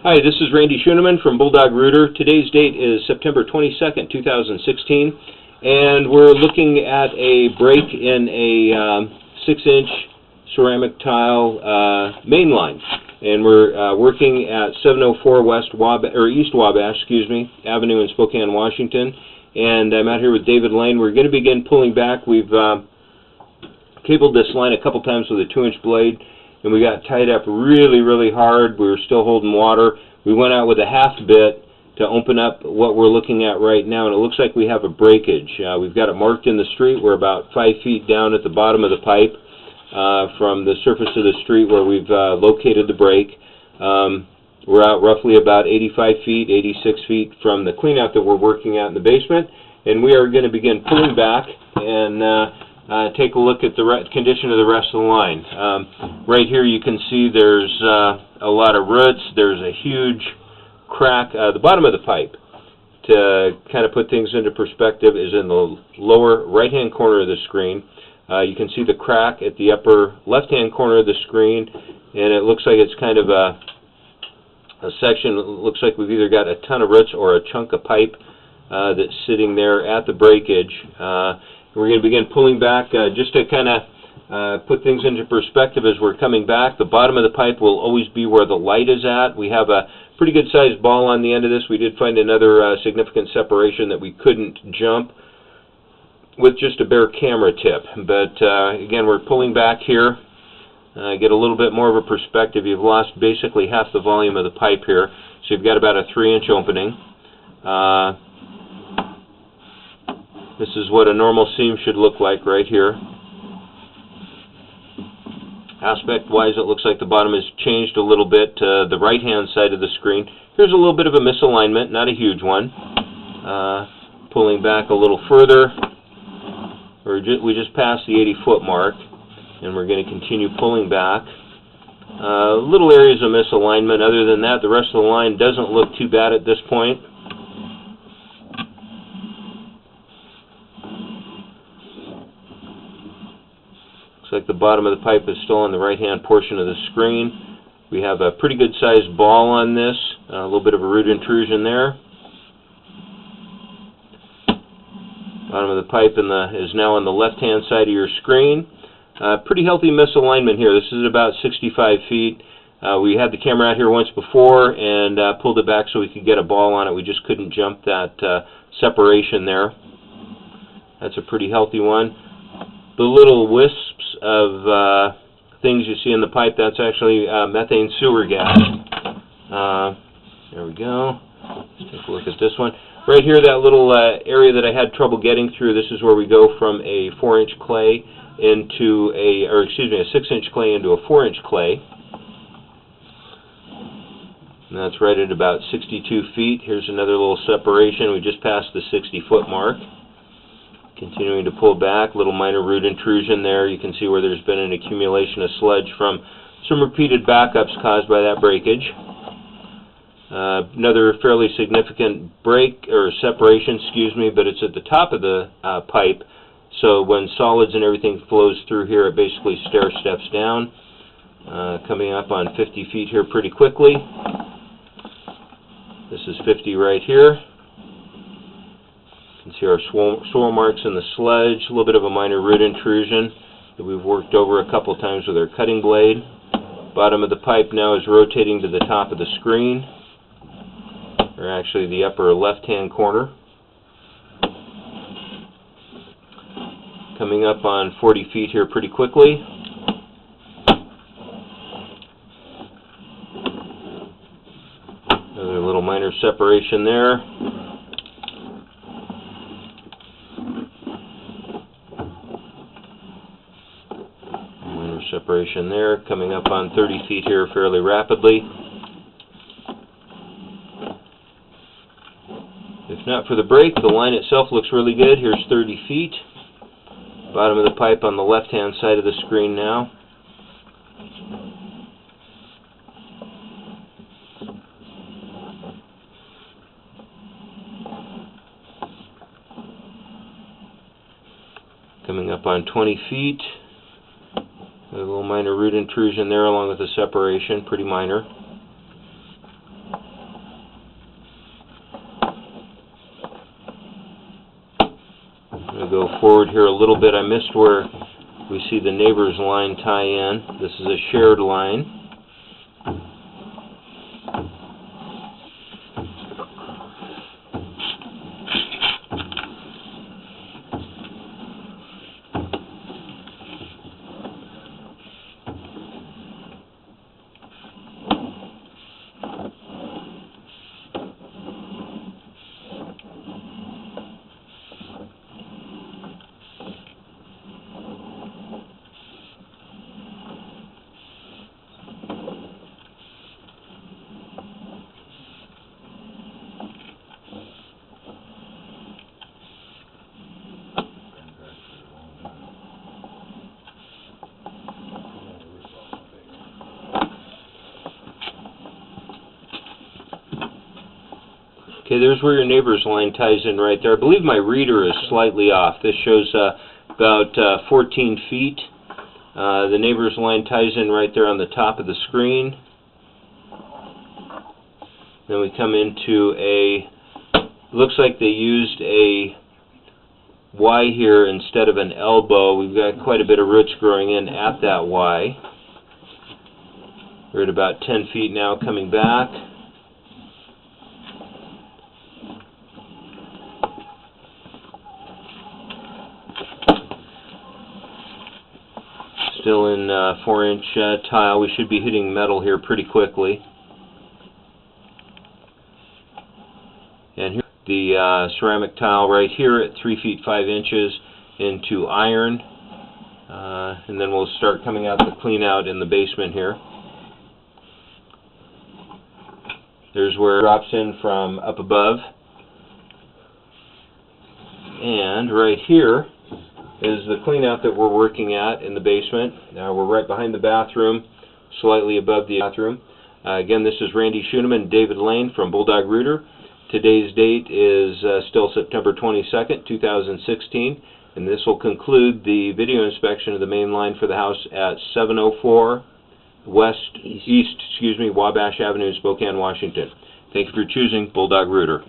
Hi, this is Randy Schoeneman from Bulldog Rooter. Today's date is September 22nd, 2016, and we're looking at a break in a 6-inch ceramic tile main line. And we're working at 704 East Wabash, Avenue in Spokane, Washington. And I'm out here with David Lane. We're going to begin pulling back. We've cabled this line a couple times with a 2-inch blade, and we got tied up really hard. We were still holding water. We went out with a half bit to open up what we're looking at right now, and it looks like we have a breakage. We've got it marked in the street. We're about 5 feet down at the bottom of the pipe from the surface of the street where we've located the break. We're out roughly about 85 feet, 86 feet from the cleanout that we're working at in the basement, and we are going to begin pulling back and take a look at the condition of the rest of the line. Right here you can see there's a lot of roots. There's a huge crack. The bottom of the pipe, to kind of put things into perspective, is in the lower right-hand corner of the screen. You can see the crack at the upper left-hand corner of the screen, and it looks like it's kind of a section. It looks like we've either got a ton of roots or a chunk of pipe that's sitting there at the breakage. We're going to begin pulling back just to kind of put things into perspective as we're coming back. The bottom of the pipe will always be where the light is at. We have a pretty good sized ball on the end of this. We did find another significant separation that we couldn't jump with just a bare camera tip. But again, we're pulling back here. Get a little bit more of a perspective. You've lost basically half the volume of the pipe here. So you've got about a 3-inch opening. This is what a normal seam should look like right here. Aspect-wise, it looks like the bottom has changed a little bit to the right-hand side of the screen. Here's a little bit of a misalignment, not a huge one. Pulling back a little further. We just passed the 80-foot mark, and we're going to continue pulling back. Little areas of misalignment. Other than that, the rest of the line doesn't look too bad at this point. Looks like the bottom of the pipe is still on the right-hand portion of the screen. We have a pretty good sized ball on this, a little bit of a root intrusion there. Bottom of the pipe is now on the left-hand side of your screen. Pretty healthy misalignment here. This is about 65 feet. We had the camera out here once before and pulled it back so we could get a ball on it. We just couldn't jump that separation there. That's a pretty healthy one. The little wisps of things you see in the pipe, that's actually methane sewer gas. There we go. Let's take a look at this one. Right here, that little area that I had trouble getting through, this is where we go from a 4-inch clay into a 6-inch clay into a 4-inch clay. And that's right at about 62 feet. Here's another little separation. We just passed the 60-foot mark. Continuing to pull back, little minor root intrusion there. You can see where there's been an accumulation of sludge from some repeated backups caused by that breakage. Another fairly significant break, or separation, but it's at the top of the pipe. So when solids and everything flows through here, it basically stair steps down. Coming up on 50 feet here pretty quickly. This is 50 right here. You can see our swirl marks in the sludge, a little bit of a minor root intrusion that we've worked over a couple times with our cutting blade. Bottom of the pipe now is rotating to the top of the screen, or actually the upper left-hand corner. Coming up on 40 feet here pretty quickly. Another little minor separation there. Separation there, coming up on 30 feet here fairly rapidly. If not for the break, the line itself looks really good. Here's 30 feet. Bottom of the pipe on the left-hand side of the screen now. Coming up on 20 feet. A little minor root intrusion there along with the separation, pretty minor. forward here a little bit. I missed where we see the neighbor's line tie in. This is a shared line. Okay, there's where your neighbor's line ties in right there. I believe my reader is slightly off. This shows about 14 feet. The neighbor's line ties in right there on the top of the screen. Then we come into looks like they used a Y here instead of an elbow. We've got quite a bit of roots growing in at that Y. We're at about 10 feet now, coming back. Still in 4-inch tile. We should be hitting metal here pretty quickly. And here the ceramic tile right here at 3 feet 5 inches into iron. And then we'll start coming out the clean out in the basement here. There's where it drops in from up above. And right here is the clean out that we're working at in the basement. Now we're right behind the bathroom, slightly above the bathroom. Again, this is Randy Schoeneman and David Lane from Bulldog Rooter. Today's date is still September 22nd, 2016, and this will conclude the video inspection of the main line for the house at 704 East Wabash Avenue, Spokane, Washington. Thank you for choosing Bulldog Rooter.